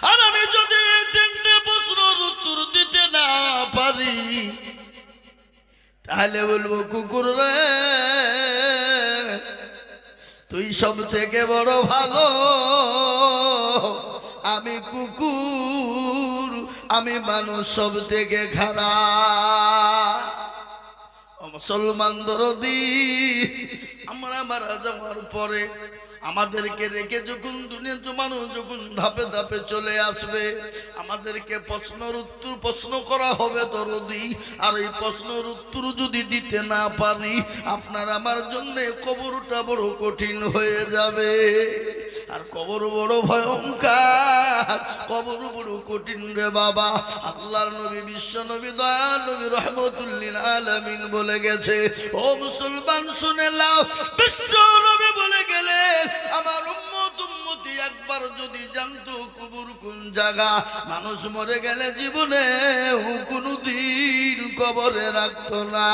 আর আমি যদি এই তিনটে প্রশ্নের উত্তর দিতে না পারি তাহলে বলবো কুকুর রে তুই সব থেকে বড় ভালো, আমি কুকুর, আমি মানুষ সব থেকে খারাপ। মুসলমান দরদি, আমরা মারা যাওয়ার পরে আমাদেরকে রেখে যখন দুনিয়াতে মানুষ যখন ধাপে ধাপে চলে আসবে, আমাদেরকে প্রশ্ন করা হবে দরদি। আর এই প্রশ্নের উত্তর যদি দিতে না পারি, আপনার আমার জন্য কবরটা বড় কঠিন হয়ে যাবে। আর কবর বড় ভয়ঙ্কর, কবর বড় কঠিন রে বাবা। আল্লাহর নবী, বিশ্ব নবী, দয়াল নবী রহমতুল লিল আলামিন বলে গেছে, ও মুসলমান শুনে নাও, বিশ্ব নবী বলে গেলেন আমার উম্মতি একবার যদি জানতো কবর কোন জায়গা, মানুষ মরে গেলে জীবনে কোনদিন কবরে রাখতো না।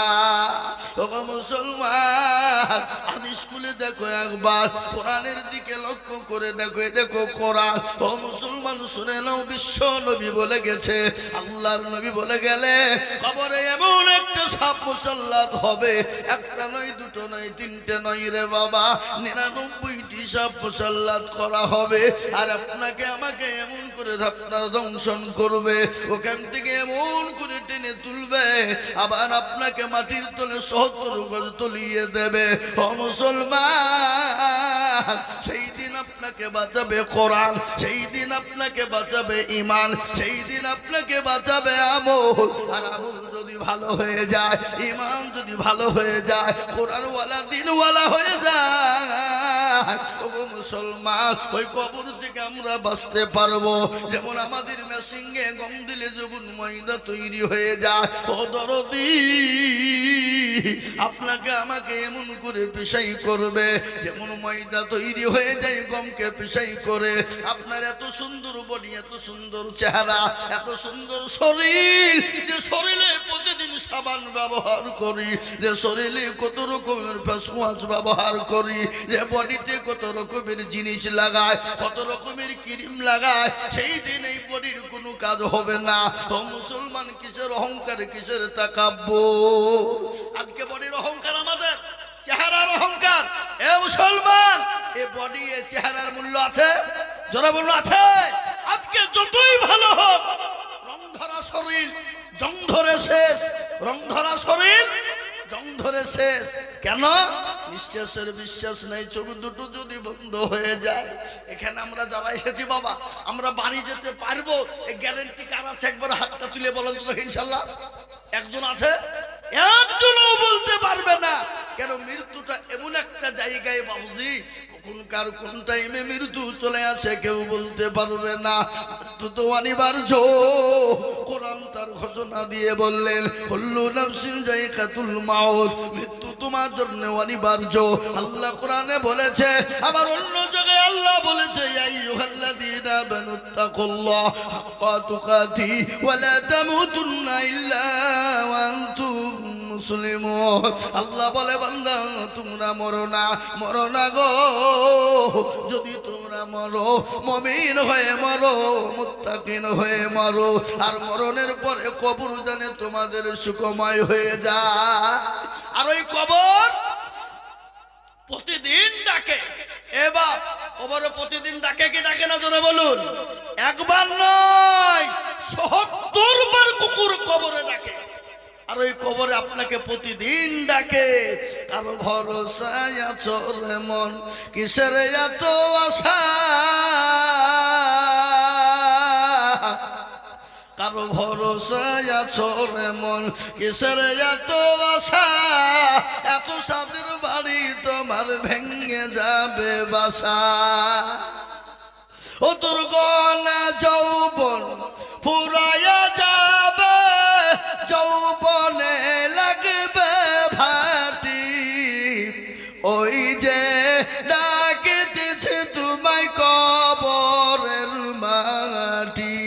ও মুসলমান, হাদিস খুলে দেখো একবার, কোরআনের দিকে লক্ষ্য করে দেখো, দেখো কোরআন। ও মুসলমান শুনে নাও, বিশ্ব নবী বলে গেছে, আল্লাহর নবী বলে গেলে কবরে এমন একটা সাপ মুসাল্লাত হবে, একটা নয়, দুটো নয়, তিনটে নয় রে বাবা, 99টি সাপ মুসাল্লাত করা হবে। আর আপনাকে আমাকে এমন করে আপনার দংশন করবে, ওখান থেকে এমন করে টেনে তুলবে, আবার আপনাকে মাটির তলে 70 গজ তলিয়ে দেবে। ও মুসলমান, সেই দিন আপনাকে বাঁচাবে কোরআন, সেই দিন আপনাকে বাঁচাবে ঈমান, সেই দিন আপনাকে বাঁচাবে আমল। আর আমল যদি ভালো হয়ে যায়, ঈমান যদি ভালো হয়ে যায়, কোরআনওয়ালা দিনওয়ালা হয়ে যায়, ও মুসলমান, ওই কবর থেকে আমরা বাঁচতে পারবো। যেমন আমাদের মেশিনে গম দিলে যখন ময়দা তৈরি হয়ে যায়, ও দরদি আপনাকে আমাকে এমন করে পিসাই করবে, যেমন ময়দা তৈরি হয়ে যায় গমকে পিসাই করে। আপনার এত সুন্দর বডি, এত সুন্দর চেহারা, এত সুন্দর শরীর, যে শরীরে প্রতিদিন সাবান ব্যবহার করি, যে শরীরে কত রকমের ফেস ওয়াশ ব্যবহার করি, যে বডিতে কত রকমের জিনিস লাগায়, কত রকমের ক্রিম লাগায়, সেই দিন এই বডির কোনো কাজ হবে না। ও মুসলমান, কিসের অহংকার, কিসের তাকাব্বুর? আজকে বডির অহংকার, আমাদের চেহারার অহংকার। এ মুসলমান, এ বডি, এ চেহারার মূল্য আছে? যারা বলল আছে। আজকে যতই ভালো হোক, রং ধরা শরীর জং ধরে শেষ, রং ধরা শরীর জং ধরে শেষ। কেন? নিঃশ্বাসের বিশ্বাস নেই, চোখ দুটো যদি বন্ধ হয়ে যায়। এখানে আমরা যারা এসেছি বাবা, আমরা বাড়ি যেতে পারবো, এই গ্যারেন্টি কার আছে? একবার হাতটা তুলে বলেন তো ইনশাল্লাহ। একজন আছে? একজনও বলতে পারবে না। কেন? মৃত্যুটা এমন একটা জায়গায় বাবুজি, কোনকার কোন টাইমে মৃত্যু চলে আসে কেউ বলতে পারবে না। মৃত্যু তো অনিবার্য। কোরআন তার ঘোষণা দিয়ে বললেন, কুল্লু নাফসিন যায়কাতুল মাউত, মৃত্যু তোমার জন্য অনিবার্য। আল্লাহ কোরআনে বলেছে, আবার অন্য জায়গায় আল্লাহ বলেছে, ইয়া আইয়ুহাল্লাযীনা আমানুত্তাকুল্লাহ হাক্কা তুকাতি ওয়া লা তামুতুন্না ইল্লা ওয়া আনতুম মুসলিমুন। আল্লাহ বলে, বান্দা তোমরা মরো না, মরো না গো। যদি তোমরা মরো, মুমিন হয়ে মরো, মুত্তাকিন হয়ে মরো। আর মরণের পরে কবর জানে তোমাদের সুখময় হয়ে যায়। আর ওই কবর প্রতিদিন ডাকে। এবার কবর প্রতিদিন ডাকে কি ডাকে না? জোরে বলুন। একবার নয়, ৭০ বার কুকুর কবরে ডাকে। আর ওই কবরে আপনাকে প্রতিদিন ডাকে। কারো ভরসায় আছো রে মন, কিসের এত আশা? কারো ভরসায় আছো রে মন, কিসের এত আশা? এত সাদের বাড়ি তোমার ভেঙে যাবে বাসা। ও তোর গলা যৌবন ফুরায়া যাবে, যৌবনে লাগবে ভাটি। ওই যে ডাকিতেছে তোমায় কবরের মাটি,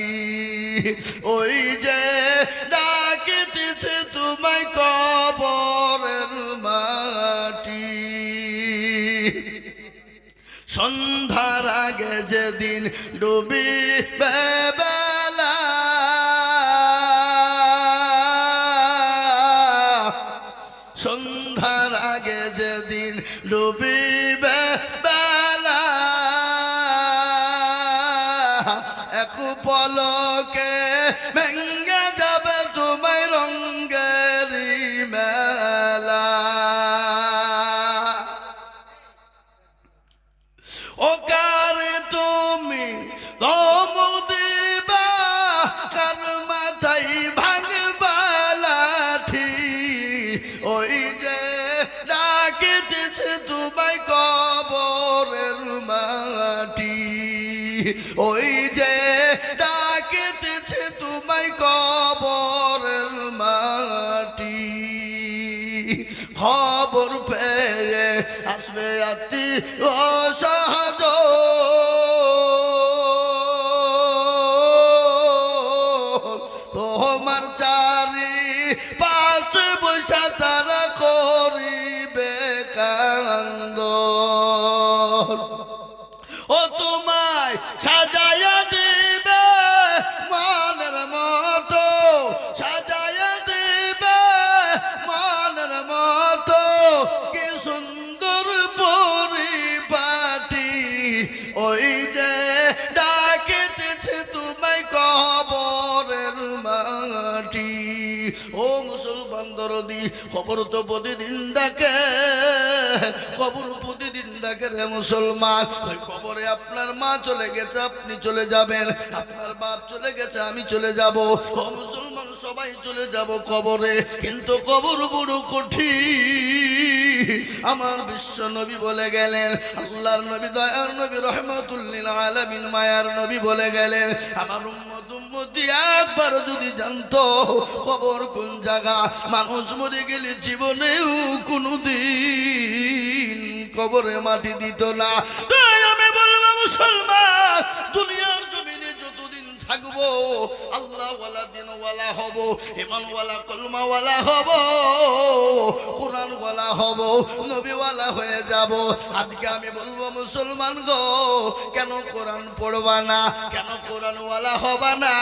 ওই যে ডাকিতেছে তোমায় কবরের মাটি। সন্ধ্যা সন্ধ্যার আগে যেদিন ডুবিবে বেলা, সন্ধ্যার আগে যেদিন ডুবিবে বেলা, এক পলকে ভেঙে যাবে তোমায় রঙ্গেরি মেলা। ও কার তুমি ধমক দিবা, কার মাথায় ভাঙবা লাঠি, ওই যে ডাকিতেছে তোমায় কবরের মাটি, ওই যে ডাকিতেছে তোমায় কবরের মাটি। খবর পেয়ে আসবে আত্মি অসহজ, তোমার চারি পাশে বসা তারা করিবে কান্দ। ও তোমায় সাজায়া দিবে মানের মতো, সাজায়া দিবে মানের মতো, কি সুন্দর পরিপাটি, ওই যে ডাকিতেছে তোমায় কবরের মাটি। ও মুসলমান দরদি, কবর তো প্রতিদিন ডাকে, কবর প্রতিদিন ডাকে রে মুসলমান। ওই কবরে আপনার মা চলে গেছে, আপনি চলে যাবেন, আপনার বাপ চলে গেছে, আমি চলে যাব। ও মুসলমান, সবাই চলে যাব কবরে, কিন্তু কবর বড় কঠিন। আমার বিশ্ব নবী বলে গেলেন, আল্লাহর নবী, দয়ার নবী, রহমাতুল্লিল আলামিন, মায়ার নবী বলে গেলেন, আমার উম্মত উম্মতি একবার যদি জানতো কবর কোন জায়গা, মানুষ মরে গেলে জীবনেও কোনদিন কবরে মাটি দিত না। তাই আমি বলবো মুসলমান, দুনিয়ার জমিনে যতদিন থাকবো আল্লাহ ওয়ালা, দিন ওয়ালা হব, ইমান ওয়ালা, কলমা ওয়ালা হব, কোরআন ওয়ালা হব, নবী ওয়ালা হয়ে যাব। আজকে আমি বলবো মুসলমান গো, কেন কোরআন পড়বা না, কেন কোরআন ওয়ালা হবা না?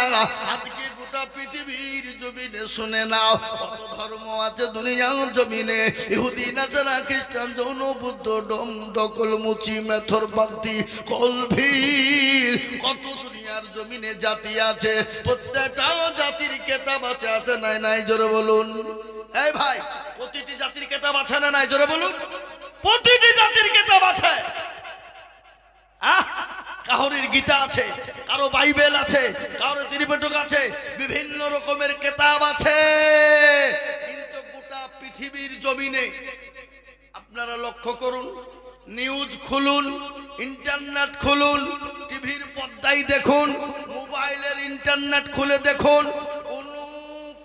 আজকে গোটা পৃথিবীর জমিনে শুনে নাও, কত ধর্ম আছে দুনিয়ার জমিনে, ইহুদি, নাসারা, খ্রিস্টান, জৈন, বুদ্ধ, ডম, ডকল, মুচি, মেথর, বান্তি, কলভির, কত দুনিয়ার জমিনে জাতি আছে, প্রত্যেকটা জাতির কেতাব আছে, আছে নাই? নাই, জোরে বলুন। এই ভাই, প্রতিটি জাতির কেতাব আছে না নাই? জোরে বলুন। প্রতিটি জাতির কেতাব আছে। কারোর গীতা আছে, কারো বাইবেল আছে, কারো ত্রিপিটক আছে, বিভিন্ন রকমের কেতাব আছে, কিন্তু গোটা পৃথিবীর জমিনে আপনারা লক্ষ্য করুন, নিউজ খুলুন, ইন্টারনেট খুলুন, টিভির পর্দায় দেখুন, মোবাইলের ইন্টারনেট খুলে দেখুন,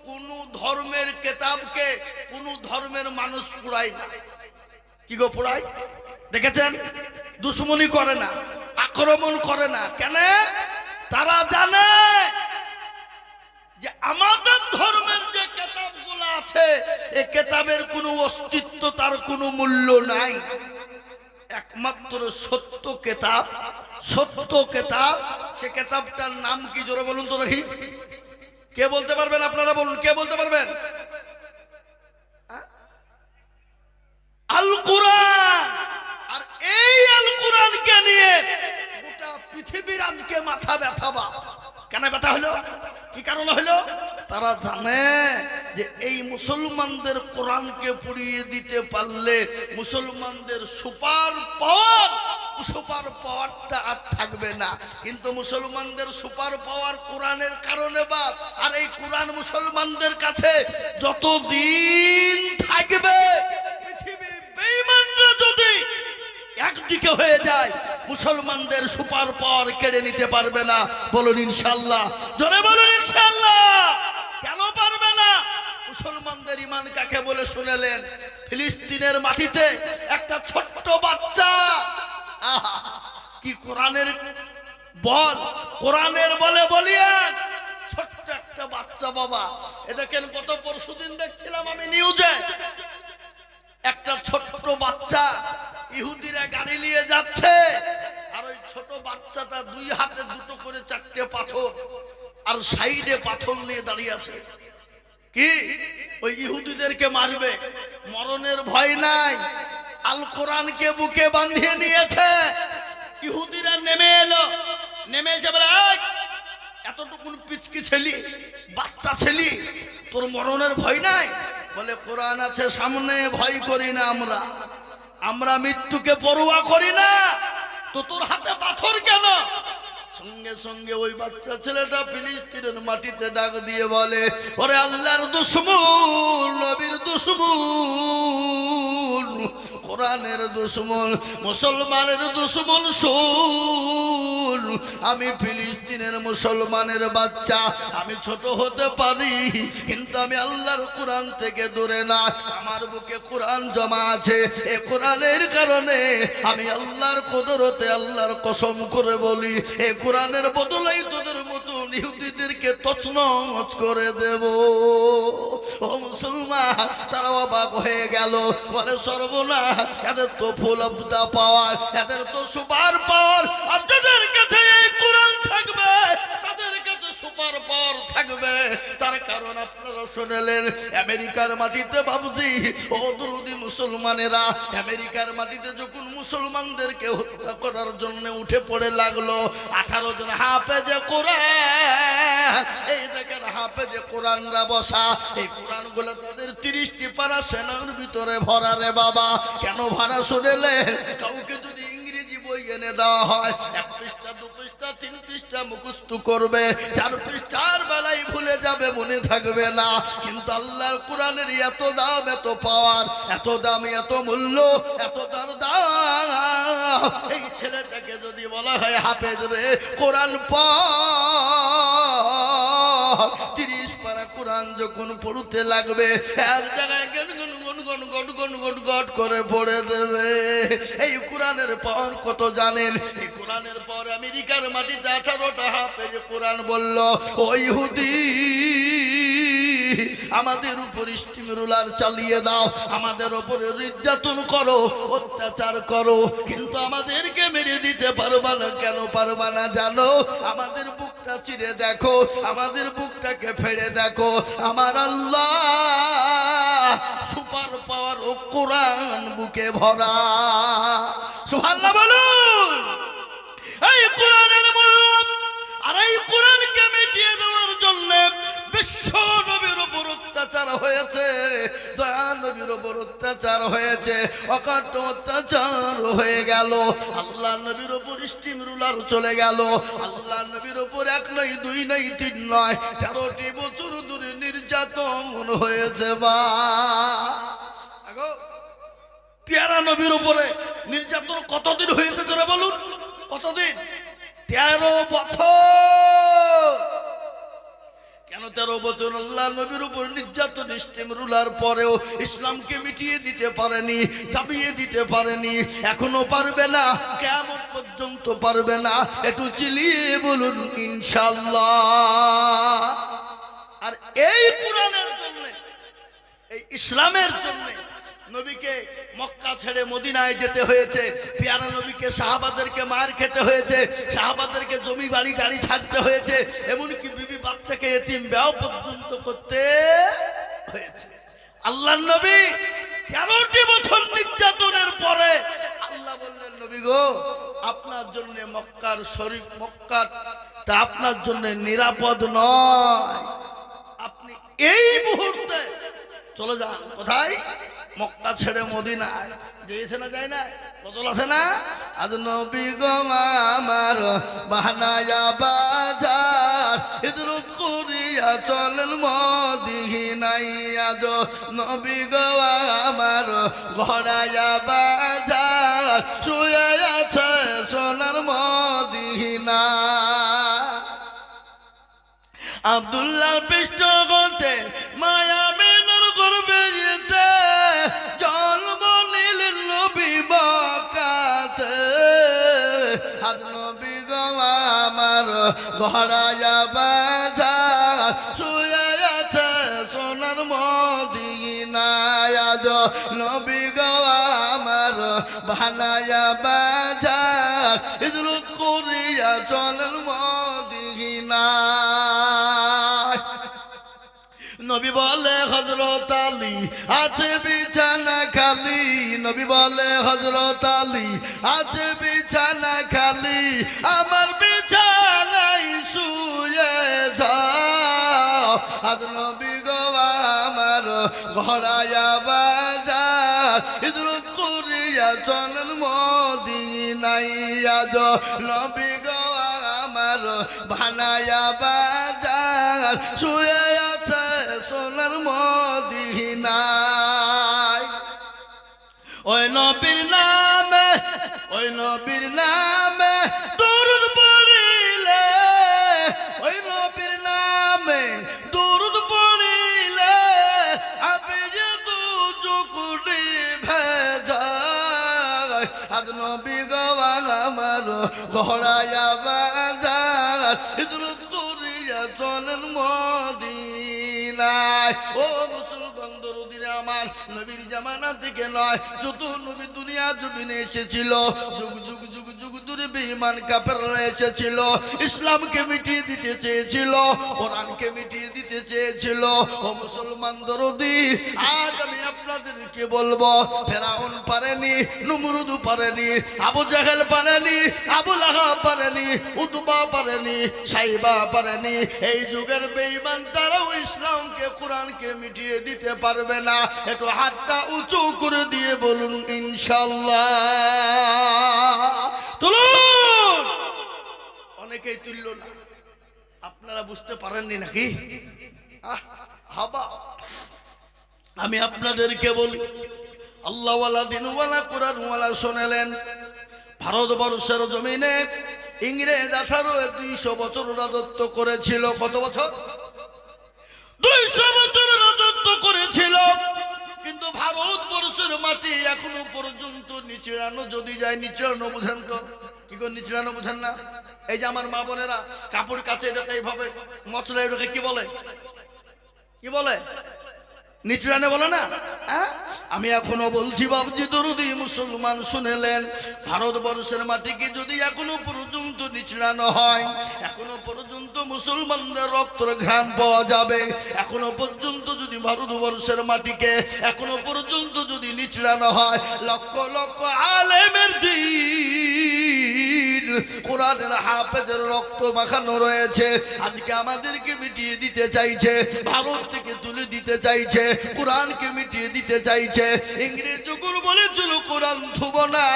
কোন ধর্মের কেতাবকে কোন ধর্মের মানুষ পড়ায় না। কি গো পড়ায়? দেখেছেন? দুশ্মনী করে না, আক্রমণ করে না। কেন? তারা জানে যে আমাদের ধর্মের যে কেতাবগুলো আছে, এই কেতাবের কোনো অস্তিত্ব, তার কোনো মূল্য নাই। একমাত্র সত্য কেতাব, সত্য কেতাব, সে কেতাবটার নাম কি? জোরে বলুন তো দেখি। কে বলতে পারবেন? আপনারা বলুন, কে বলতে পারবেন? আল কুরআন। আর এই আল কুরআনকে নিয়ে গোটা পৃথিবীর আজকে মাথা ব্যথা। কেন ব্যথা হলো? কি কারণে হলো? তারা জানে যে এই মুসলমানদের কোরআনকে পড়িয়ে দিতে পারলে মুসলমানদের সুপার পাওয়ারটা আর থাকবে না। কিন্তু মুসলমানদের সুপার পাওয়ার কোরআনের কারণে বা, আর এই কোরআন মুসলমানদের কাছে যতদিন থাকবে, পৃথিবীর বেঈমানরা যদি একদিকে হয়ে যায়, মুসলমানদের সুপার পাওয়ার কেড়ে নিতে পারবে না। বলুন ইনশাআল্লাহ, জোরে বলুন ইনশাআল্লাহ। কেন পারবে না? মুসলমানদের ঈমান কাকে বলে শুনেলেন? ফিলিস্তিনের মাটিতে একটা ছোট্ট বাচ্চা, কি কোরআনের বল, কোরআনের বলে বলিয়ান, ছোট্ট একটা বাচ্চা বাবা। এ দেখেন, কত পরশুদিন দেখছিলাম আমি নিউজে, একটা ছোট্ট বাচ্চা ইহুদিরা গাড়ি নিয়ে যাচ্ছে, আর ওই ছোট বাচ্চাটা দুই হাতে দুটো করে চারটে পাথর আর সাইডে পাথর নিয়ে দাঁড়িয়ে আছে। কি ওই ইহুদিদেরকে মারবে, মরণের ভয় নাই, আল কোরআনকে বুকে বাঁধিয়ে নিয়েছে। ইহুদিরা নেমে এলো, নেমে এসে বলে, এতটুকুন পিচকি ছেলি, বাচ্চা ছেলি, তোর মরণের ভয় নাই? বলে কোরআন আছে সামনে, ভয় করি না আমরা মৃত্যুকে পরোয়া করি না। তো তোর হাতে পাথর কেন? সঙ্গে সঙ্গে ওই বাচ্চা ছেলেটা ফিলিস্তিনের মাটিতে ডাক দিয়ে বলে, ওরে আল্লাহর দুশমন, নবীর দুশমন, কোরআনের দুশমন, মুসলমানের দুশমন, শোন, আমি ফিলিস্তিনের মুসলমানের বাচ্চা, আমি ছোট হতে পারি কিন্তু আমি আল্লাহর কোরআন থেকে দূরে না। আমার বুকে কোরআন জমা আছে, এ কোরআনের কারণে আমি আল্লাহর কুদরতে আল্লাহর কসম করে বলি, এ কোরআনের বদলেই তোদের মতো ইহুদিদেরকে তছনছ করে দেব। ও মুসলমান, তারা অবাক হয়ে গেল, বলে সর্বনাশ, এদের তো ফুল অব দা পাওয়ার, এদের তো সুপার পাওয়ার, আর যাদের কাছে এই কোরআন থাকবে তাদের কাছে সুপার পাওয়ার থাকবে। তার কারণ আপনারা শুনলেন, আমেরিকার মাটিতে বাবুজি ও দুরুদি মুসলমানেরা আমেরিকার মাটিতে যখন মুসলমানদেরকে হত্যা করার জন্য উঠে পড়ে লাগলো, 18 জন হাফেজে কোরআন, এই দেখেন হাফেজে কোরআনরা বসা, এই কোরআনগুলো তাদের 30টি পারা সেনার ভিতরে ভরা রে বাবা। কেন ভরা শুনলেন? কাউকে যদি ইংরেজি বই এনে দেওয়া হয়, 1 পৃষ্ঠা 2 পৃষ্ঠা 3 পৃষ্ঠা মুখস্থ করবে, 4 পৃষ্ঠার বেলায় ভুলে যাবে, মনে থাকবে না। কিন্তু আল্লাহর কোরআনের এত দাম, এত পাওয়ার, এত দাম, এত মূল্য, এত তার দাম। এই ছেলেটাকে যদি বলা হয় হাফেজ রে কোরআন পড়, 30 পারা কোরআন যখন পড়তে লাগবে, এক জায়গায় গট করে পড়ে দেবে। এই কোরআনের পাওয়ার কত জানেন? এই কোরআনের পাওয়ার আমেরিকার মাটিতে 18টা হাফেজ কোরআন বলল, ও ইহুদি, আমাদের উপর স্টিম রুলার চালিয়ে দাও, আমাদের উপরে নির্যাতন করো, অত্যাচার করো, কিন্তু আমাদেরকে মেরে দিতে পারবা না। কেন পারবা না জানো? আমাদের বুকটা চিরে দেখো, আমাদের বুকটাকে ফেড়ে দেখো, আমার আল্লাহ সুপার পাওয়ার ও কোরআন বুকে ভরা। সুবহানাল্লাহ বলুন। এই কোরআনের মূল্য আর এই কোরআনকে মিটিয়ে দেওয়ার জন্য বিশ্ব নবীর উপর অত্যাচার হয়েছে, দয়া নবীর উপর অত্যাচার হয়েছে, অকাট্য অত্যাচার হয়ে গেল। আল্লাহ নবীর উপর স্টিম রুলার চলে গেল। আল্লাহ নবীর উপর 1 নয় 2 নয় 3 নয় 13টি বছর ধরে নির্যাতন হয়েছে। বা পেয়ারা নবীর উপরে নির্যাতন কতদিন হয়েছে তোরা বলুন? কতদিন? 13 বছর। কেন 13 বছর আল্লাহ নবীর উপর নির্যাতন স্টিম রুলার পরেও ইসলামকে মিটিয়ে দিতে পারেনি, দাবিয়ে দিতে পারেনি, এখনো পারবে না, কিয়ামত পর্যন্ত পারবে না। একটু চিলিয়ে বলুন ইনশাআল্লাহ। আর এই কোরআনের জন্য, এই ইসলামের জন্য নবীকে মক্কা ছেড়ে মদিনায় যেতে হয়েছে, পেয়ারা নবীকে সাহাবাদেরকে মার খেতে হয়েছে, সাহাবাদেরকে জমি বাড়ি গাড়ি ছাড়তে হয়েছে, এমনকি বিবি বাচ্চাকে এতিম বিয়ে পর্যন্ত করতে হয়েছে। আল্লাহর নবী 13টি বছর নির্যাতনের পরে আল্লাহ বললেন, নবী গো, আপনার জন্য মক্কার শরীফ, মক্কাটা আপনার জন্য নিরাপদ নয়, আপনি এই মুহূর্তে চলে যান। কোথায়? মক্কা ছেড়ে মদিনায়। যেয়েছে না, যায় না? বদল আছে না? আজ নবী গো আমার বাহানায়া বাজার, ইদরুদ করিয়া চলেন মদিনায়। আজ নবী গো আমার ঘরায়া বাজার, শুয়ে আছে সোনার মদিনা। আব্দুল্লাহ পৃষ্ঠ গন্তে মায়া মেনার করবে যেতে, জন্ম নিলেন নবী মক্কাতে। আজ নবী গো আমার ঘরায়া বাজার, শুয়ে আছে সোনার মদিনায়। আজ আজ নবী গো আমার বানায়া বাজার হিজরত করিয়া চলেন মদিনায় নবী বলে হযরত আলী আছে বিছানা খালি নবী বলে হযরত আলী আছে বিছানা খালি আমার বিছানায় শুয়ে যাও আজ নবী গো আমার ঘরায়া বাজার হিজরত করিয়া চলেন মদিনায় আজ নবী গো আমার বানায়া বাজার শুয়ে আছে সোনার মদিনায় ওই নবীর নামে দরুদ পড়িলে ওই নবীর নামে দরুদ পড়িলে আপনি যে দুজকুটি ভেজায় আজ নবী গো আমার ঘরায়া বাজার হিজরত করিয়া চলেন মদিনায় ও মুসলমান দরদিরে আমার নবীর জামানা থেকে নয় যত নবী দুনিয়া জমিনে এসেছিল যুগ যুগ যুগ যুগ ধরে বেঈমান কাফেররা এসেছিল ইসলামকে মিটিয়ে দিতে চেয়েছিল কোরআনকে মিটিয়ে দিতে চেয়েছিল ও মুসলমান দরদি আজ আমি আপনাদেরকে বলবো ফেরাউন পারেনি নমরুদ পারেনি আবু জাহেল পারেনি আবু লাহাব পারেনি উতবা পারেনি সাইবা পারেনি এই যুগের বেঈমান তারাও ইসলামকে কোরআনকে মিটিয়ে দিতে পারবে না একটু হাতটা উঁচু করে দিয়ে বলুন ইনশাআল্লাহ তুলুন অনেকেই তুলল না আপনারা বুঝতে পারেননি নাকি হাবা আমি আপনাদেরকে বলি আল্লাহওয়ালা দিনওয়ালা কোরআনওয়ালা শুনেলেন ভারতবর্ষের জমিনে ইংরেজ 200 বছর রাজত্ব করেছিল কত বছর 200 বছর রাজত্ব করেছিল কিন্তু ভারতবর্ষের মাটি এখনো পর্যন্ত নিচড়ানো যদি যায় নিচড়ানো বুঝেন তো কি করে নিচড়ানো বুঝেন না এই যে আমার মা বোনেরা কাপড় কাচে এটাকে এইভাবে মশলা এটাকে কি বলে নিচড়ানে বলে না আমি এখনো বলছি বাবজি দরুদি মুসলমান শুনেলেন ভারতবর্ষের মাটিকে যদি এখনো পর্যন্ত নিচড়ানো হয় এখনো পর্যন্ত মুসলমানদের রক্তের ঘ্রাণ পাওয়া যাবে এখনো পর্যন্ত যদি ভারতবর্ষের মাটিকে এখনো পর্যন্ত যদি নিচড়ানো হয় লক্ষ লক্ষ আলেমের দিন কোরআনের হাফেজের রক্ত মাখানো রয়েছে আজকে আমাদেরকে মিটিয়ে দিতে চাইছে ভারত থেকে তুলে দিতে চাইছে কোরআনকে মিটিয়ে দিতে চাইছে ইংরেজ যখন বলেছিল কোরআন থুব না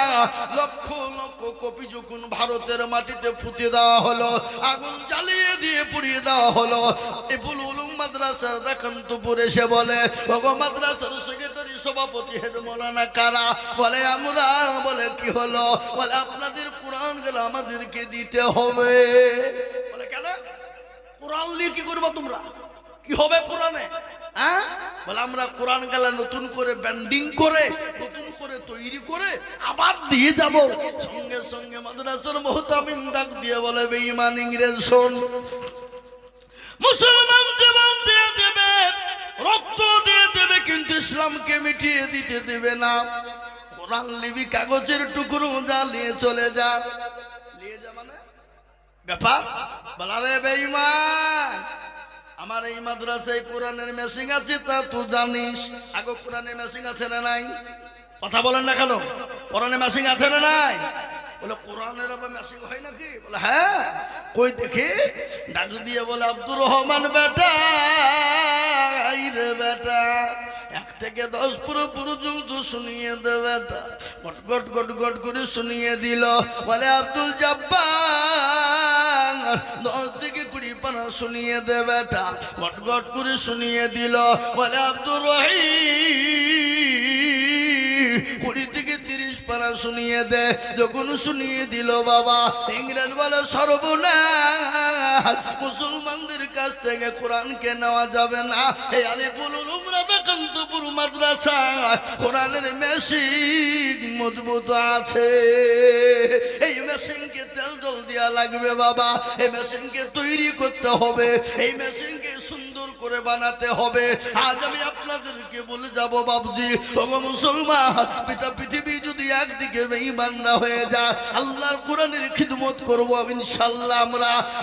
লক্ষ লক্ষ কপি যখন ভারতের মাটিতে পুঁতে দেওয়া হলো আগুন জ্বালিয়ে দিয়ে পুড়িয়ে দেওয়া হলো ইবুল উলুম মাদ্রাসার দেখান্তপুর এসে বলে ওগো মাদ্রাসার সেক্রেটারি সভাপতি হেড মৌলানা কারা বলে আমরা বলে কি হলো বলে আপনাদের কোরআন গেলে আমাদেরকে দিতে হবে বলে কেন কোরআন নিয়ে কি করবো তোমরা কি হবে কোরআনে বলে আমরা কোরআন গালা নতুন করে ব্যান্ডিং করে নতুন করে তৈরি করে আবার দিয়ে যাব সঙ্গে সঙ্গে মাদ্রাসার মুহতামিম ডাক দিয়ে বলে বেঈমান ইংরেজ শোন মুসলমান জীবন দিয়ে দেবে রক্ত দিয়ে দেবে কিন্তু ইসলামকে মিটিয়ে দিতে দেবে না কোরআন লিবি কাগজের টুকরো জ্বালিয়ে চলে যা নিয়ে যা মানে ব্যাপার বলা রে বেঈমান আমার এই মাদ্রাসায় কোরআনের মেশিন আছে তা তুই জানিস আগে কোরআনের মেশিন আছে না নাই কথা বলেন না কেন কোরআনের মেশিন আছে না নাই বলে কোরআনের আবার মেশিন হয় নাকি বলে হ্যাঁ কই দেখি ডাক দিয়ে বলে আব্দুর রহমান বেটা রে বেটা 1 থেকে 10 পুরো পর্যন্ত শুনিয়ে দে বেটা গট গট গট গট করে শুনিয়ে দিল বলে আব্দুল জব্বার 10 থেকে 20 পারা শুনিয়ে দে বেটা গট গট করে শুনিয়ে দিল বলে আব্দুর রহিম 20 থেকে 30 পারা শুনিয়ে দে যখন শুনিয়ে দিল বাবা ইংরেজ বলে সর্বনাশ মুসলমানদের কাছ থেকে কোরআনকে নেওয়া যাবে না এই আলিপুর কান্তপুর মাদ্রাসা কোরআনের মেশিন মজবুত আছে এই মেশিনকে তেল জল দেওয়া লাগবে বাবা এই মেশিনকে তৈরি করতে হবে এই মেশিনকে সুন্দর করে বানাতে হবে আজ আমি আপনাদেরকে আপনাদেরকে বলে যাব বাবজি, ওগো মুসলমান, পিতা পৃথিবী যদি একদিকে বেঈমানরা হয়ে যায়, আল্লাহর কোরআনের খিদমত করব ইনশাআল্লাহ।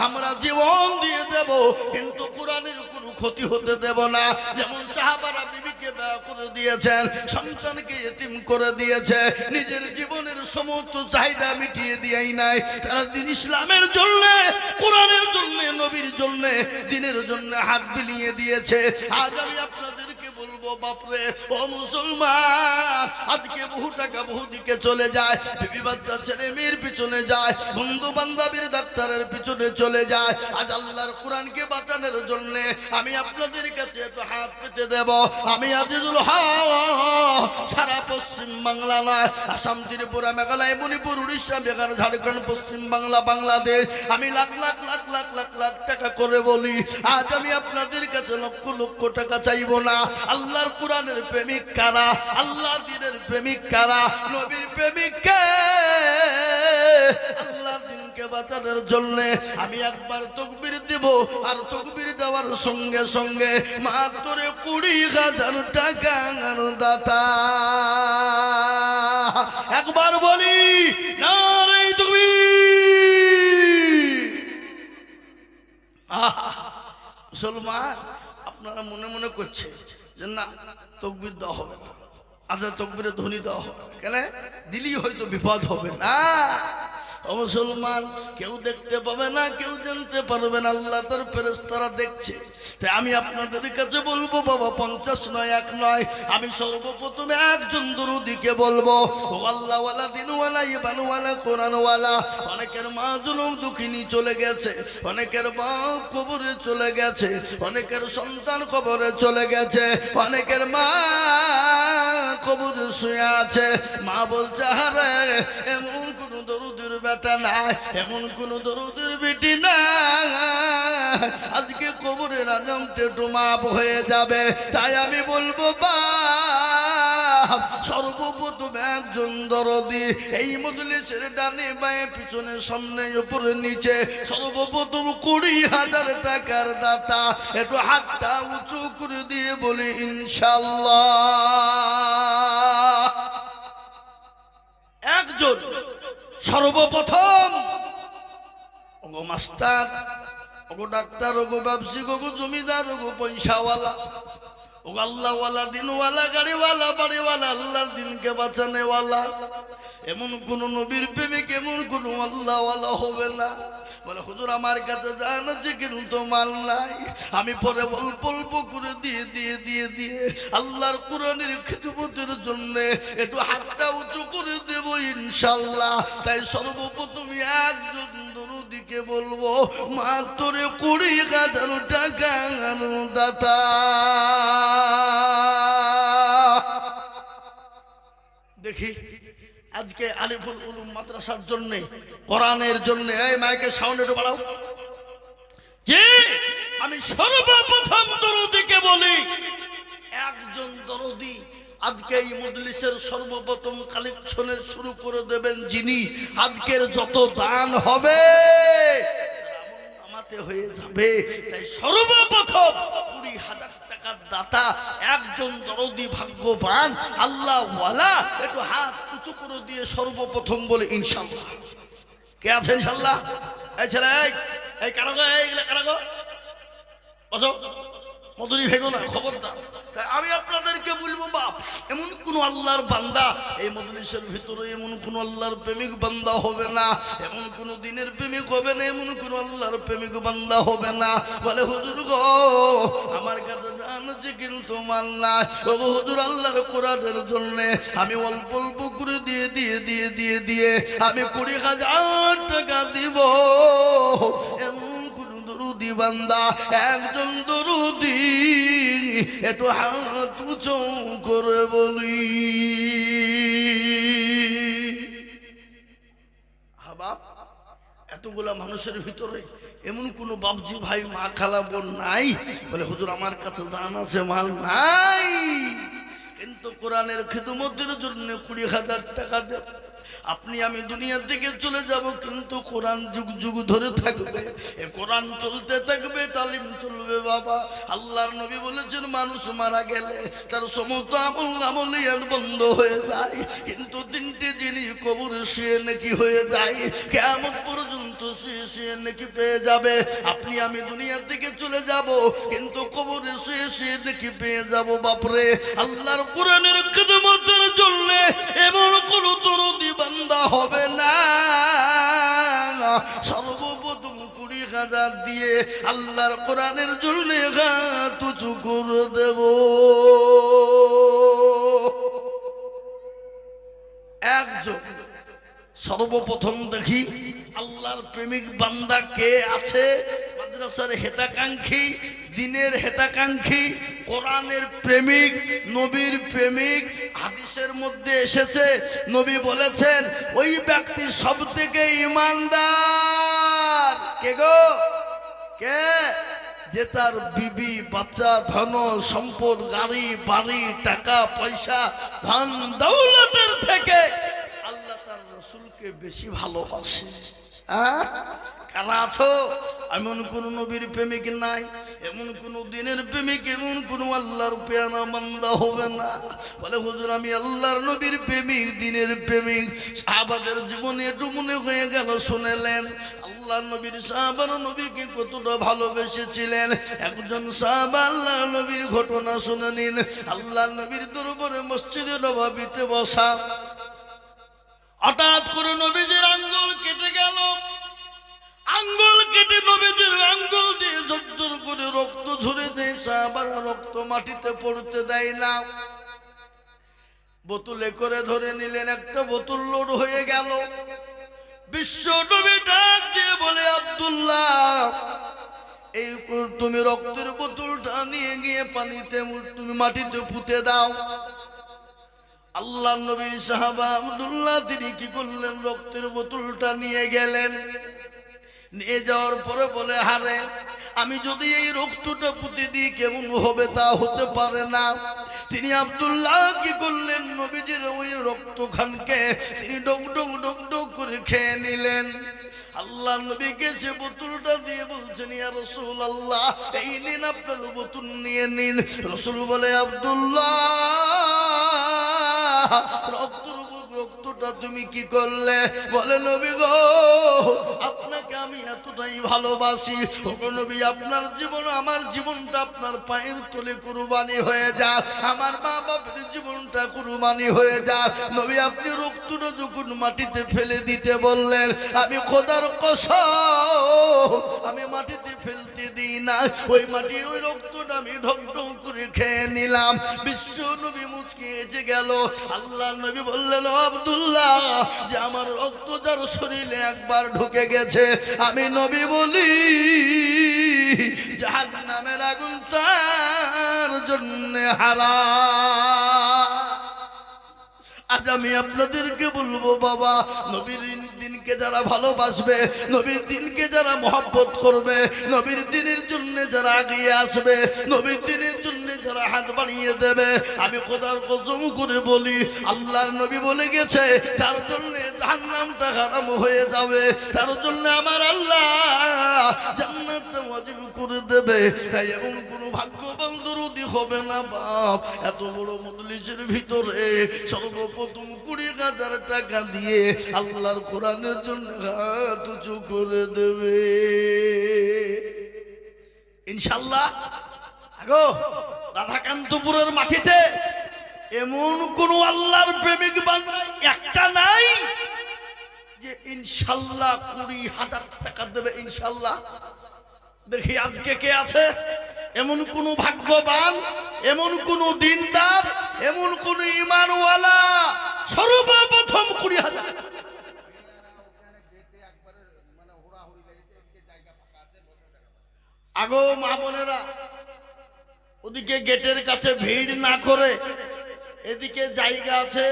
আমরা জীবন দিয়ে দেব, কিন্তু কোরআনের কোনো ক্ষতি হতে দেব না। যেমন সাহাবারা বিবিকে বিয়ে করে দিয়েছেন, সন্তানকে এতিম করে দিয়েছে, নিজের জীবনের সমস্ত চাহিদা মিটিয়ে দিয়েই নাই, তারা দিন ইসলামের জন্য, কোরআনের জন্য, নবীর জন্য, দিনের জন্য হাত বিলিয়ে দিয়েছে। আজ আমি আপনাদেরকে বলবো বাপরে ও মুসলমান, আজকে বহু টাকা বহু দিকে চলে যায়, বিবি বাচ্চা ছেলে মেয়ের পিছনে যায়, বন্ধু বান্ধবের ডাক্তারের পিছনে চলে যায়। আজ আল্লাহর কোরআনকে বাঁচানোর জন্য আমি আপনাদের কাছে একটু হাত পেতে দেব। আমি আজিজুল হক সারা পশ্চিম বাংলা নয়, আসাম, ত্রিপুরা, মেঘালয়, মণিপুর, উড়িষ্যা, বিহার, ঝাড়খণ্ড, পশ্চিম বাংলা, বাংলাদেশ, আমি লাখ লাখ লাখ লাখ লাখ লাখ টাকা করে বলি, আজ আমি আপনাদের কাছে লক্ষ লক্ষ টাকা চাইব না। আল্লাহর কোরআনের প্রেমিক কারা, আল্লাহ দ্বীনের প্রেমিক কারা, নবীর প্রেমিক কে? আল্লাহ দ্বীনকে বাঁচানোর জন্য আমি একবার তাকবীর দেব, আর তাকবীর দেওয়ার সঙ্গে সঙ্গে মাত্র 20,000 টাকার দাতা। একবার বলি নারে তাকবীর। মুসলমান, আপনারা মনে মনে করছে যে না তাকবীর দেওয়া হবে না, আজ তাকবীরে ধ্বনি দেওয়া হবে, কেন দিলেই হয়তো বিপদ হবে না। ও মুসলমান, কেউ দেখতে পাবে না, কেউ জানতে পারবে না, আল্লাহ তার ফেরেশতারা দেখছে। তাই আমি আপনাদের কাছে বলবো বাবা, 50 নয়, 1 নয়, আমি সর্বপ্রথমে একজন দরুদিকে বলবো, ও আল্লাহওয়ালা, দিনওয়ালা, ইমানওয়ালা, কোরআনওয়ালা। অনেকের মা জনম দুঃখিনী চলে গেছে, অনেকের বাপ কবরে চলে গেছে, অনেকের সন্তান কবরে চলে গেছে, অনেকের মা কবরে শুয়ে আছে। মা বলছে আরে এমন কোন দরুদের বেটা নাই, এমন কোন দরুদের বেটি নাই, আজকে কবরের আজাম টেটু মাপ হয়ে যাবে। তাই আমি বলবো বাপ, সর্বপ্রথম একজন দরদি এই মজলিসের ডানে বাঁয়ে পিছনে সামনে উপরে নিচে সর্বপ্রথম 20,000 টাকার দাতা, একটু হাতটা উঁচু করে দিয়ে বলি ইনশাআল্লাহ। একজন সর্বপ্রথম, ওগো মাস্টার, ওগো ডাক্তার, ওগো ব্যবসায়িক, ওগো জমিদার, ওগো পয়সাওয়ালা, ওগো আল্লাহওয়ালা, দিনওয়ালা, গাড়িওয়ালা, বাড়িওয়ালা, আল্লাহর দিনকে বাঁচানেওয়ালা, এমন কোন নবীর প্রেমিক, এমন কোন আল্লাহওয়ালা হবে না। বলে হুজুর আমার কাছে জান আছে কিন্তু মাল নাই, আমি পরে অল্প অল্প করে দিয়ে দিয়ে দিয়ে দিয়ে আল্লাহর কোরআনের খিদমতের জন্য একটু হাতটা উঁচু করে দেব ইনশাআল্লাহ। তাই সর্বপ্রথম একজন দরুদিকে বলবো, মাত্র 20,000 টাকার দাতা। দেখি আজকে আলিফুল উলুম মাদ্রাসার জন্য, কোরআনের জন্য, এই মাইকের সাউন্ড একটু বাড়াও। যে আমি সর্বপ্রথম দরুদিকে বলি, একজন দরদি আজকে এই মজলিসের সর্বপ্রথম কালেকশনের শুরু করে দেবেন যিনি, আজকের যত দান হবে আমাতে হয়ে যাবে। তাই সর্বপ্রথম 20,000 টাকার দাতা একজন দরদি, ভাগ্যবান আল্লাহওয়ালা, একটু হাত উঁচু করে দিয়ে সর্বপ্রথম বলে ইনশাআল্লাহ। কে আছে ইনশাআল্লাহ? এই ছেলে, এই কারো গো, এইগুলা কারো গো, বসো, মধুরি ভেগো না, খবরদার। তাই আমি আপনাদেরকে বলবো বাপ, এমন কোন আল্লাহর বান্দা এই মজলিসের ভিতরে, এমন কোন আল্লাহর প্রেমিক বান্দা হবে না, এমন কোন দিনের প্রেমিক হবে না, এমন কোন আল্লাহর প্রেমিক বান্দা হবে না বলে হুজুর গো আমার কাছে জান আছে কিন্তু মাল না। ও হুজুর আল্লাহর কোরআনের জন্য আমি অল্প অল্প করে দিয়ে দিয়ে দিয়ে দিয়ে দিয়ে আমি 20,000 টাকা দিব। এমন কোন দরুদি বান্দা, একজন দরুদি একটু হাত উঁচু করে বলি। এতগুলা মানুষের ভিতরে এমন কোন বাপজি ভাই, মা, খালা, বোন নাই বলে হুজুর আমার কাছে জান আছে মাল নাই, কিন্তু কোরআনের খিদমতের জন্য 20,000 টাকা দেব। আপনি আমি দুনিয়া থেকে চলে যাব, কিন্তু কোরআন যুগ যুগ ধরে থাকবে, এ কোরআন চলতে থাকবে, তালিম চলবে বাবা। আল্লাহর নবী বলেছেন মানুষ মারা গেলে তার সমস্ত আমলিয়াত বন্ধ হয়ে যায়, কিন্তু তিনটি জিনিস কবরে শুয়ে নাকি হয়ে যায়, কিয়ামত পর্যন্ত শুয়ে শুয়ে নাকি পেয়ে যাবে। আপনি আমি দুনিয়া থেকে চলে যাব, কিন্তু কবরে শুয়ে শুয়ে নাকি পেয়ে যাব। বাপরে, আল্লাহর কোরআনের খিদমতের জন্য এমন কোন দরদি বান্দা হবে না। সর্বপ্রথম 20,000 দিয়ে আল্লাহর কোরআনের জন্য হাত উঁচু করে দেব। একজন সর্বপ্রথম দেখি আল্লাহর প্রেমিক বান্দা কে আছে? মাদ্রাসার হেতাকাঙ্ক্ষী, দিনের হেতাকাঙ্ক্ষী, কোরআনের প্রেমিক, নবীর প্রেমিক। হাদিসের মধ্যে এসেছে, নবী বলেছেন ওই ব্যক্তি সব থেকে ঈমানদার। কে গো? কে? যে তার বিবি, বাচ্চা, ধন সম্পদ, গাড়ি বাড়ি, টাকা পয়সা, ধন দৌলতের থেকে আল্লাহ তার রসুলকে বেশি ভালোবাসে। কারা আছো? এমন কোন নবীর প্রেমিক নাই, এমন কোন দিনের প্রেমিক, এমন কোন আল্লাহর পেয়ারা বান্দা হবে না বলে হুজুর আমি আল্লাহর নবীর প্রেমিক, দিনের প্রেমিক। সাহাবাদের জীবনে একটু মনে হয়ে গেল, শুনেলেন আল্লাহর নবীর সাহাবারা নবীকে কতটা ভালোবেসেছিলেন। একজন সাহাবা আল্লাহর নবীর ঘটনা শুনে নিন। আল্লাহর নবীর দরবারে মসজিদে নববীতে বসা, হঠাৎ করে নবীজির আঙ্গুল কেটে গেল। আঙ্গুল কেটে নবীজির আঙ্গুল দিয়ে ঝরঝর করে রক্ত ঝরে দেয়। সাহাবারা রক্ত মাটিতে পড়তে দেয় না, বোতলে করে ধরে নিলেন। একটা বোতল লোড হয়ে গেল। বিশ্ব নবী ডাক দিয়ে বলে আব্দুল্লাহ, এই তুমি রক্তের বোতলটা নিয়ে গিয়ে পানিতে তুমি মাটিতে পুঁতে দাও। আল্লাহ নবীর সাহাবা আব্দুল্লাহ তিনি কি করলেন? রক্তের বোতলটা নিয়ে গেলেন। নিয়ে যাওয়ার পরে বলে হারে আমি যদি এই রক্তটা পুঁতে দিই কেমন হবে? তা হতে পারে না। তিনি আব্দুল্লাহ কি করলেন? নবীজির ওই রক্তখানকে তিনি ডক ডক ডক ডক করে খেয়ে নিলেন। আল্লাহ নবীকে সে বোতলটা দিয়ে বলছেন ইয়া রাসূলুল্লাহ, এই নিন আপনার বোতল, নিয়ে নিন। রাসূল বলে আব্দুল্লাহ রক্তটা তুমি কি করলে? বলে নবী গো আপনাকে আমি এতটাই ভালোবাসি, নবী আপনার জীবন আমার জীবনটা আপনার পায়ের তলে কুরবানি হয়ে যাক, আমার মা বাবার জীবনটা কুরবানি হয়ে যাক। নবী আপনি রক্তটা যখন মাটিতে ফেলে দিতে বললেন, আমি খোদার কসম আমি মাটিতে ফেলতে দিই না, ওই মাটি ওই রক্তটা আমি ঢক ঢক করে খেয়ে নিলাম। বিশ্ব নবী মুচকি এসে গেল। আল্লাহ নবী বললেন আব্দুল্লাহ যে আমার রক্ত যার শরীরে একবার ঢুকে গেছে, আমি নবী বলি জাহান্নামের আগুন তার জন্য হারাম। আজ আমি আপনাদেরকে বলবো বাবা, নবীর দিনকে যারা ভালোবাসবে, নবীর দিনকে যারা মহব্বত করবে, নবীর দিনের জন্য যারা এগিয়ে আসবে, নবীর দিনের জন্য যারা হাত বাড়িয়ে দেবে, আমি খোদার কসম করে বলি আল্লাহর নবী বলে গেছে তার জন্য জাহান্নামটা হারাম হয়ে যাবে, তার জন্য আমার আল্লাহ জান্নাতটা ওয়াজিব করে দেবে। তাই এমন কোনো ভাগ্যবান দরদি হবে না বাপ এত বড় মজলিসের ভিতরে সর্বপ্রথম 20,000 টাকা দিয়ে আল্লাহর কোরআনের জন্য হাত উঁচু করে দেবে ইনশাআল্লাহ। আগো রাধাকান্তপুরের মাটিতে এমন কোন আল্লাহর প্রেমিক বান্দা একটা নাই যে ইনশাআল্লাহ 20,000 টাকা দেবে ইনশাআল্লাহ। দেখি আজকে কে আছে এমন কোন ভাগ্যবান, এমন কোন দিনদার, এমন কোন ঈমানওয়ালা সর্বপ্রথম 20,000। আগো মা বোনেরা ওদিকে গেটের কাছে ভিড় না করে এদিকে জায়গা আছে,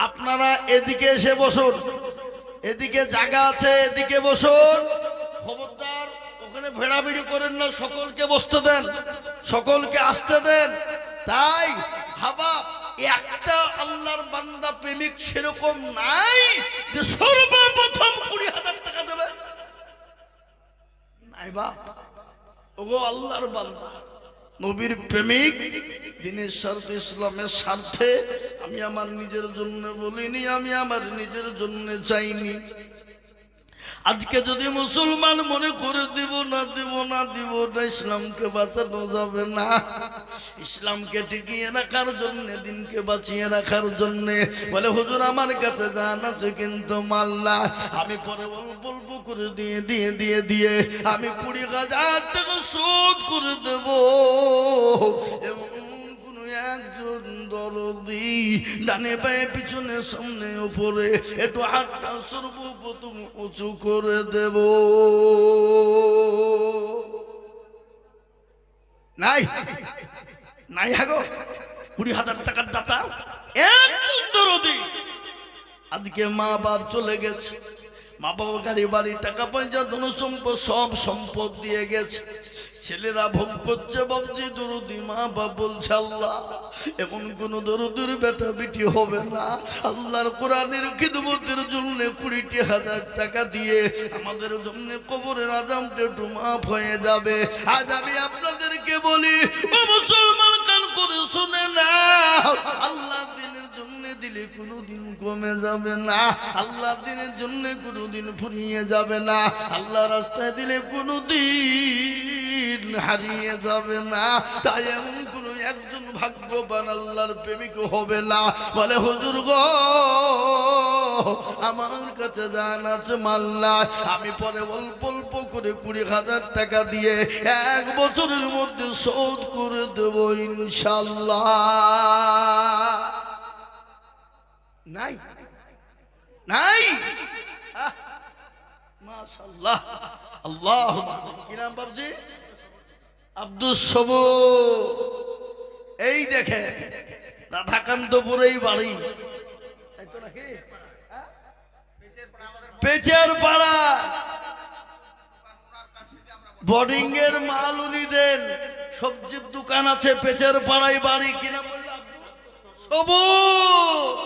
আপনারা এদিকে এসে বসুন, এদিকে জায়গা আছে এদিকে বসুন। খবরদার ওখানে ভেড়াভিড়ি করেন না, সকলকে বসতে দেন, সকলকে আসতে দেন। তাই ভাবা একটা আল্লাহর বান্দা প্রেমিক সেরকম নাই যে সর্বপ্রথম 20,000 টাকা দেবে, নাই বাপ। ওগো আল্লাহর বান্দা, নবীর প্রেমিক, দ্বীনের স্বার্থে, ইসলামের স্বার্থে আমি আমার নিজের জন্য বলিনি, আমি আমার নিজের জন্য চাইনি। আজকে যদি মুসলমান মনে করে দিব না ইসলামকে বাঁচানো যাবে না। ইসলামকে টিকিয়ে রাখার জন্য, দিনকে বাঁচিয়ে রাখার জন্য বলে হুজুর আমার কাছে জান আছে কিন্তু মাল না, আমি পরে অল্প অল্প করে দিয়ে আমি 20,000 টাকা শোধ করে দেব। এবং কোন একজন দরদি ডানে পায়ে পিছনে সামনে উপরে একটু হাতটা সর্বপ্রথম উঁচু করে দেব। নাই নাই হাগো 20,000 টাকার দাতা একজন দরদি। আজকে মা বাপ চলে গেছে, মা বাবা গাড়ি বাড়ি টাকা পয়সা ধন সম্পদ সব সম্পদ দিয়ে গেছে, ছেলেরা ভোগ করছে। বাবজি দরদি মা বাপ বলছে আল্লাহ এমন কোন দরদির বেটা বেটি হবে না, আল্লাহর কোরআনের খিদমতের জন্য 20,000 টাকা দিয়ে আমাদের জন্য কবরের আযাবটা একটু মাফ হয়ে যাবে। আজ আমি আপনাদেরকে বলি ও মুসলমান, কান করে শুনে না, আল্লাহ দিনের জন্য দিলে কোনোদিন কমে যাবে না, আল্লাহ দিনের জন্য কোনোদিন ফুরিয়ে যাবে না, আল্লাহ রাস্তায় দিলে কোনোদিন হারিয়ে যাবে না। তাই এমন কোন একজন ভাগ্যবান আল্লাহর প্রেমিক হবে না বলে হুজুর গো আমার কাছে জান আছে মাল না, আমি পরে অল্প অল্প করে 20,000 টাকা দিয়ে 1 বছরের মধ্যে শোধ করে দেব ইনশাআল্লাহ। নাই নাই মাশাআল্লাহ। আল্লাহুম্মা কি নাম বাবজি? আব্দুল সবুর। এই দেখে রাধাকান্তপুরেই বাড়ি, তাই তো নাকি? পেচের পাড়া বোর্ডিং এর মাল উনি দেন, সবজির দোকান আছে, পেচের পাড়ায় বাড়ি। কিনা বলল সবুর।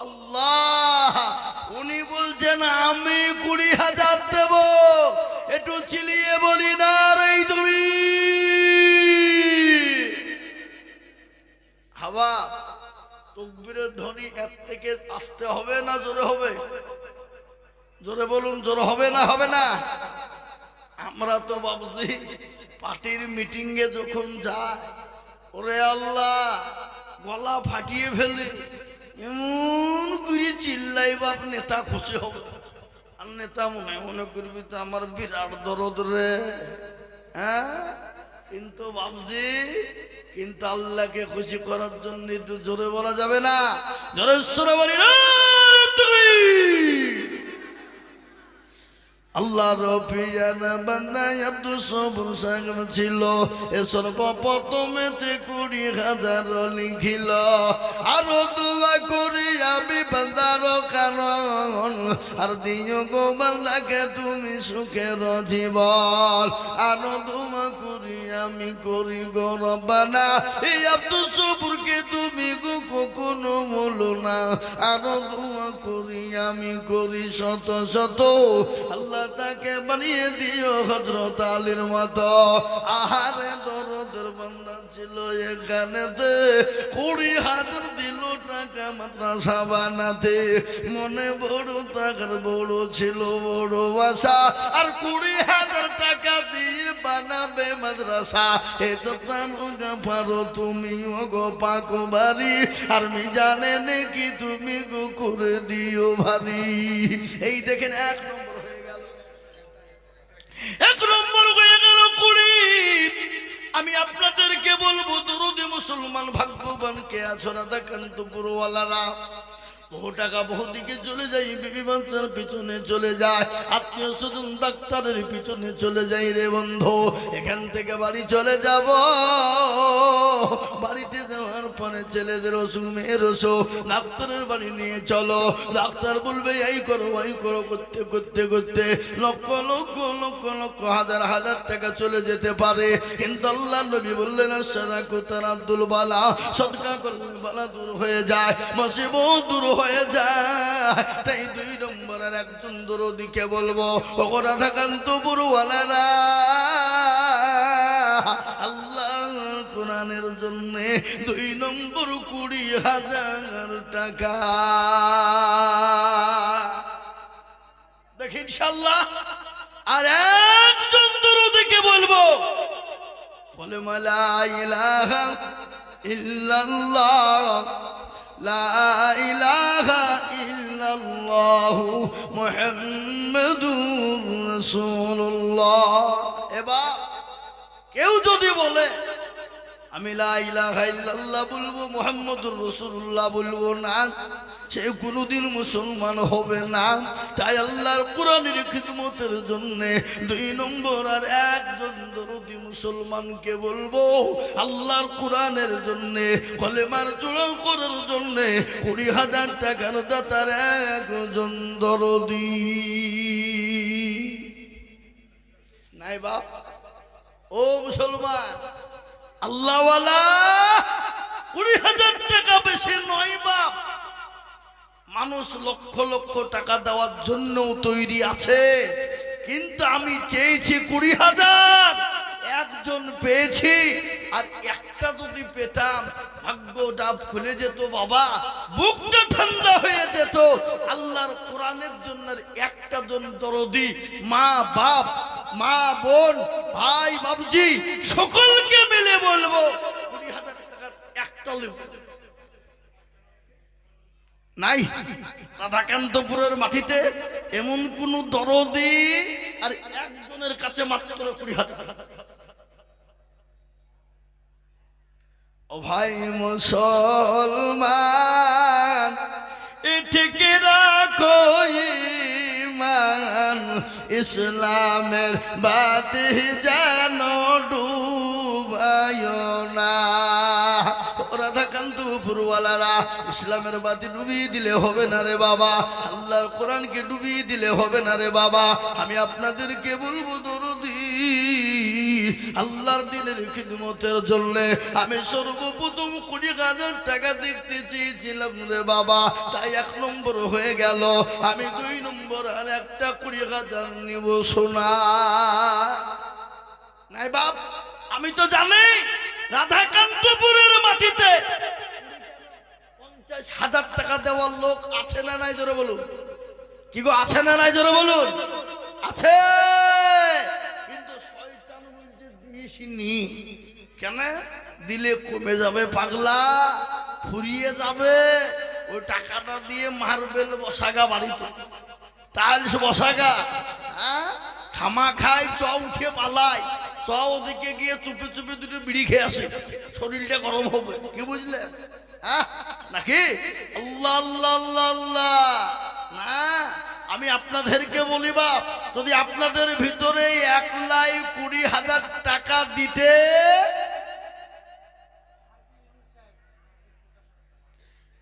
আল্লাহ, উনি বলছেন আমি 20,000 দেব। একটু চিলিয়ে বলি না রে তুমি হাওয়া। তাকবীরের ধ্বনি এর থেকে আসতে হবে না জোরে হবে? জোরে বলুন, জোরে হবে না হবে না? আমরা তো বাবুজি পার্টির মিটিং এ যখন যায়, ওরে আল্লাহ গলা ফাটিয়ে ফেলে, এমন করে চিল্লাই বাপ নেতা খুশি হবে। আর নেতা মনে করবি তো আমার বিরাট দরদ রে। হ্যাঁ, কিন্তু বাবজি কিন্তু আল্লাহকে খুশি করার জন্য একটু জোরে বলা যাবে না? জোরে সরে বলি না তুমি। আল্লাহ রফিয়ানা বান্দায় আব্দুল সবুর সাহেব ছিল, এ সর্বপ্রথমেতে 20,000 লিখিল। আরো দোয়া করি আমি বান্দার কারণ, আর দিও গো বান্দাকে তুমি সুখের জীবন। আরো দোয়া করি আমি করি গো রব্বানা, এই আব্দুল সবুরকে তুমি গো কখনো বলো না। আরো দোয়া করি আমি করি শত শত, আল্লাহ তাকে বানিয়ে দিও হযরত আলীর মতো। আহারে দরদের বান্দা ছিল এখানেতে, 20,000 দিল টাকা মাদ্রাসা বানাতে। মনে বড় টাকার বড় ছিল বড় আশা, আর 20,000 টাকা দিয়ে বানাবে মাদ্রাসা। এত টাকা পারো তুমি গো পাক বাড়ি, আর মি জানে নাকি তুমি গো করে দিও ভারী। এই দেখেন 1 নম্বর হয়ে গেল 20। আমি আপনাদেরকে বলবো দরদি মুসলমান ভাগ্যবান কে আছো? রাধাকান্তপুরওয়ালারা বহু টাকা বহু দিকে চলে যায়, বিবি বাচ্চার পিছনে চলে যায়, আত্মীয় স্বজন ডাক্তারের পিছনে চলে যায়। রে বন্ধু, এখান থেকে বাড়ি চলে যাব, বাড়িতে যাওয়ার পরে ছেলেদের অসুখ মেয়ের অসুখ, ডাক্তারের বাড়ি নিয়ে চলো। ডাক্তার বলবে এই করো ওই করো, করতে করতে করতে লক্ষ লক্ষ লক্ষ লক্ষ হাজার হাজার টাকা চলে যেতে পারে। কিন্তু আল্লাহ নবী বললেন সাদাকাতুন আব্দুল বালা, সদকা করলে বালা দূর হয়ে যায়, মুসিবত দূর হয়ে যায়। তাই 2 নম্বরের একজন দরদিকে বলবো, ও রাধাকান্তপুরওয়ালারা জন্য 2 নম্বর 20,000 টাকা। দেখি ইনশাআল্লাহ আর একজন দরদিকে বলবো, বলে লা ইলাহা ইল্লাল্লাহ লা ইলাহা ইল্লাল্লাহ মুহাম্মাদুর রাসূলুল্লাহ। এবার কেউ যদি বলে আমি লা ইলাহা ইল্লাল্লাহ বলবো, মুহাম্মাদুর রাসূলুল্লাহ বলবো না, সে কোনোদিন মুসলমান হবে না। তাই আল্লাহর কোরআনের খিদমতের জন্য 2 নম্বর আর একজন দরদি মুসলমানকে বলবো, আল্লাহর কোরআনের জন্য কলেমার জোড়া করার জন্য 20,000 টাকার দাতার একজন দরদি নাই বাপ। ও মুসলমান, আল্লাহওয়ালা 20,000 টাকা বেশি নয় বাপ। মানুষ লক্ষ লক্ষ টাকা দেওয়ার জন্য তৈরি আছে, কিন্তু আমি চেয়েছি 20,000, একজন পেয়েছি। আর একটা যদি পেতাম ভাগ্যটা খুলে যেত বাবা, বুকটা ঠান্ডা হয়ে যেত। আল্লাহর কোরআনের জন্য একটা জন দরদি, মা বাপ, মা বোন, ভাই বাবজি সকলকে মিলে বলবো 20,000 টাকার একটা লোক নাই রাধাকান্তপুরের মাটিতে এমন কোন দরদি আর একজনের কাছে মাত্র 20,000। ও ভাই মুসলমান, ঠিক রাখো ঈমান, ইসলামের বাতি যেন ডুবায় না। রাধাকান্তপুরওয়ালারা, ইসলামের বাতি ডুবিয়ে দিলে হবে না রে বাবা, আল্লাহর কোরআনকে ডুবিয়ে দিলে হবে না রে বাবা। আমি আপনাদেরকে বলবো দরদি, আল্লাহর দিনের খিদমতের জন্য আমি সর্বপ্রথম 20,000 টাকা দেখতে চেয়েছিলাম রে বাবা, তাই 1 নম্বর হয়ে গেল। আমি 2 নম্বর আর একটা 20,000 নিব সোনা নাই বাপ। আমি তো জানি রাধাকান্তপুরের মাটিতে 50,000 টাকা দেওয়ার লোক আছে না নাই, জোরে বলুন। কি গো, আছে না নাই, জোরে বলুন। আছে, কিন্তু শয়তান বলছে দিসনি। কেন দিলে কমে যাবে পাগলা, ফুরিয়ে যাবে। ওই টাকাটা দিয়ে মার্বেল বসাগা বাড়িতে, টাইলস বসাগা। হ্যাঁ, খামা খায়, চ উঠে পালায়, চ ওদিকে গিয়ে চুপে চুপে 2টো বিড়ি খেয়ে আসে, শরীরটা গরম হবে। কি বুঝলেন? হ্যাঁ নাকি? আল্লাহ আল্লাহ আল্লাহ আল্লাহ না। আমি আপনাদেরকে বলি বাপ, যদি আপনাদের ভিতরে 1,20,000 টাকা দিতে,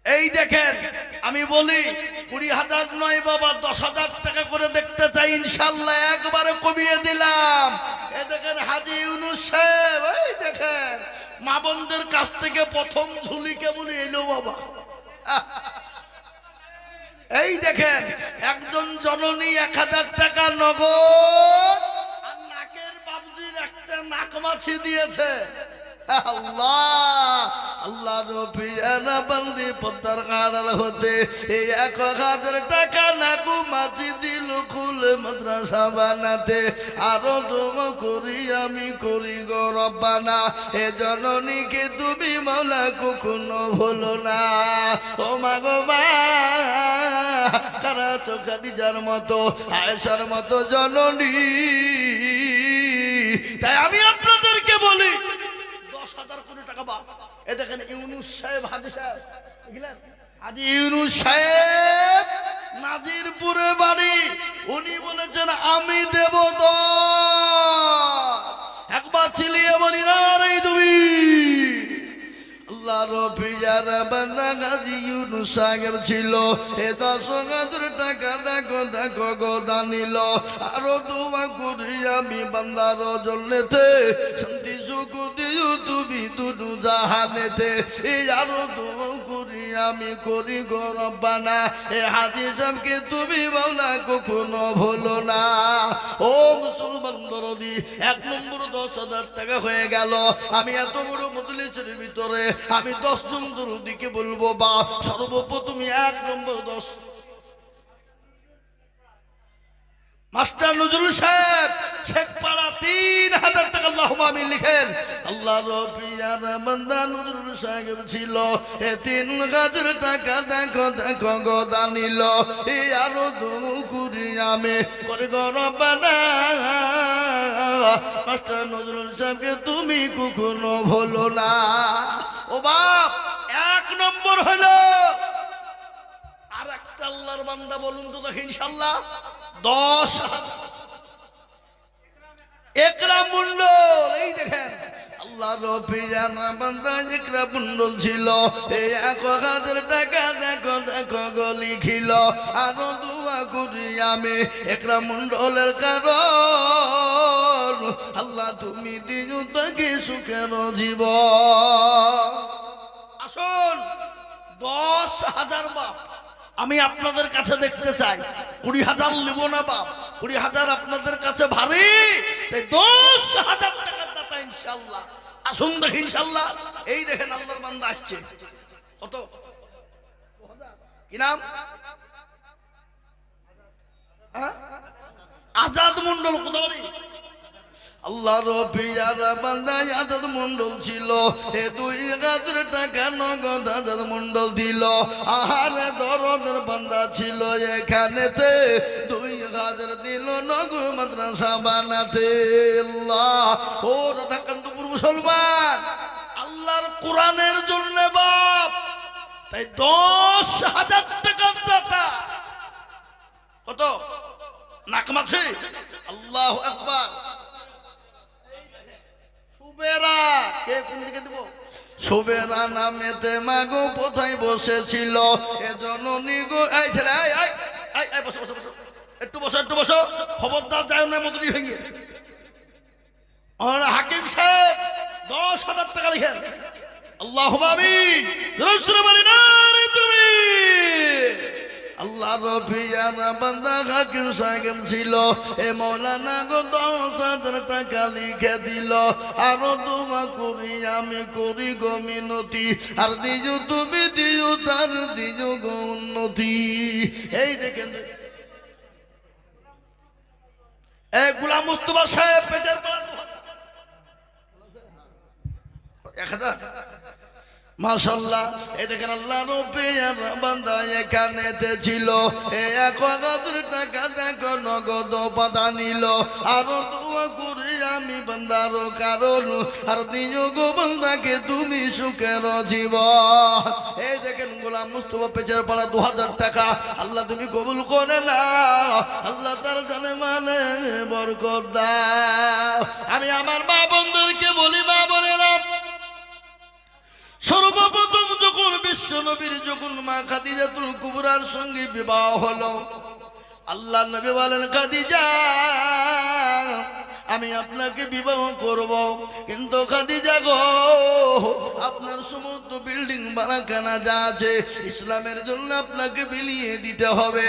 এই দেখেন আমি বলি 20,000 নয় বাবা, 10,000 টাকা করে দেখতে চাই ইনশাল্লাহ, একবারে কমিয়ে দিলাম। এই দেখেন হাজী ইউনুস সাহেব, এই দেখেন মা বোনদের কাছ থেকে প্রথম ঝুলি কেবল এলো বাবা। এই দেখেন একজন জননী 1,000 টাকা নগদ, আর নাকের বাবজির একটা নাক মাছি দিয়েছে। আল্লাহ আল্লাহ রফিয়ানা বন্দি পদ্মার কাড়াল হতে এই 1,000 টাকা নাকু মাছি দিল খুলে মাদ্রাসা বানাতে। আরো দোয়া করি আমি করি গো রব্বানা, এ জননীকে তুমি মাওলা কখনো ভুলো না। ও মা গো মা, কারা খাদিজার মতো, আয়েশার মতো জননী। তাই আমি আপনাদেরকে বলি 10,000 কোটি টাকা বা। এ দেখেন ইউনুস সাহেব, হাজী সাহেব, বুঝলেন? হাজী ইউনুস সাহেব নাজিরপুরে বাড়ি, উনি বলেছেন আমি দেব 10। একবার চিলিয়ে বলি না রে তুমি। আল্লাহ রফিজার বান্দা হাজী ইউনুস সাহেব ছিল, এ 10,000 টাকা দেখো দেখো গো দানিল। আরো দোয়া করি আমি বান্দার জন্যতে, শান্তি সুখ দিও তুমি দুদু জাহানেতে। এই আরো দোয়া করি আমি করি গো রব্বানা, এ হাজী সাহেবকে তুমি মাওলা কখনো ভুলো না। ও মুসলমান দরদি, 1 নম্বর 10,000 টাকা হয়ে গেল। আমি এত বড় মজলিসের ভিতরে আমি 10 জন দরুদিকে বলবো বা সর্বপ্রথম 1 নম্বর 10 মাস্টার নজরুল সাহেব শেখপাড়া 3,000 টাকা আল্লাহুম্মা আমিন লিখেন। আল্লাহর পিয়ার বান্দা নজরুল সাহেব ছিল এ 3,000 টাকা দেখো দেখো গদা নিল এ আরো দুকুরি আমি করে গরবানা। মাস্টার নজরুল সাহেবকে তুমি কখনো ভুলো না। ও বাপ 1 নম্বর হলো আর একটা আল্লাহর বান্দা বলুন তো দেখি ইনশাআল্লাহ 10,000 একরাম মন্ডল। এই দেখেন আল্লাহর পিয়ানা বান্দা একরাম মন্ডল ছিল এই 1,000 টাকা দেখো দেখো গলি খিল আরো দোয়া করি আমি একরাম মন্ডলের কারণ আল্লাহ তুমি দিও তাকে সুখের জীবন। আসুন 10,000 বাপ আমি আপনাদের কাছে দেখতে চাই। 20,000 নেব না বাপ, 20,000 আপনাদের কাছে ভারী, তাই 10,000 টাকার দাতা ইনশাআল্লাহ। আসুন দেখি ইনশাআল্লাহ। এই দেখেন আল্লাহর বান্দা আসছে। কত কি নাম? আজাদ মন্ডল। কোথাও আল্লাহর পিয়ারা বান্দা আজাদ মন্ডল ছিল এ 2,000 টাকা নগদ আজাদ মন্ডল দিল। আহারে দরদের বান্দা ছিল এখানেতে 2,000 দিল নগদ মাদ্রাসা বানাতে। আল্লাহ ও রাধাকান্তপুর মুসলমান আল্লাহর কোরআনের জন্য বাপ তাই 10,000 টাকার দাতা। কত নাকমাছে? আল্লাহু আকবার। সুবেরা কে কোন দিকে দেব? সুবেরা নামেতে মাগো কোথায় বসেছিল এ জননী গো। এই ছেলে এই এই এই বসো বসো বসো, একটু বসো একটু বসো, খবরদার যায় না মতনি ভেঙে। আর হাকিম সাহেব 10,000 টাকা লিখেন। আল্লাহুম্মা আমিন। জোরে বলেন আরে তুমি। আল্লাহর পিয়ারা বান্দা হাকিম সাহেব ছিল এ মৌলানা গো 10,000 টাকা লিখে দিল। আরো দোয়া করি আমি করি গো মিনতি আর দিও তুমি দিও তার দিও গো উন্নতি। এই দেখেন এ গোলাম মুস্তাফা সাহেব পেটের পাড়া 1,000 মাশাআল্লাহ। এই দেখেন আল্লাহর পিয়ারা বান্দা এখানেতে ছিল এ 1,000 টাকা দেখো নগদ পাতা নিল। আরো দোয়া করি আমি বান্দার কারণ আর দিও গো বান্দাকে তুমি সুখের জীবন। এই দেখেন গোলাম মুস্তাফা পেচের পাড়া 2,000 টাকা আল্লাহ তুমি কবুল করে না। আল্লাহ তার জানে মানে বরকত দাও। আমি আমার মা বোনদেরকে বলি মা বোনেরা সর্বপ্রথম যখন বিশ্ব নবীর যখন মা খাদিজাতুল কুবরার সঙ্গে বিবাহ হলো আল্লাহ নবী বলেন খাদিজা আমি আপনাকে বিবাহ করব কিন্তু খাদিজা গো আপনার সমস্ত বিল্ডিং বাড়াখানা যা আছে ইসলামের জন্য আপনাকে বিলিয়ে দিতে হবে।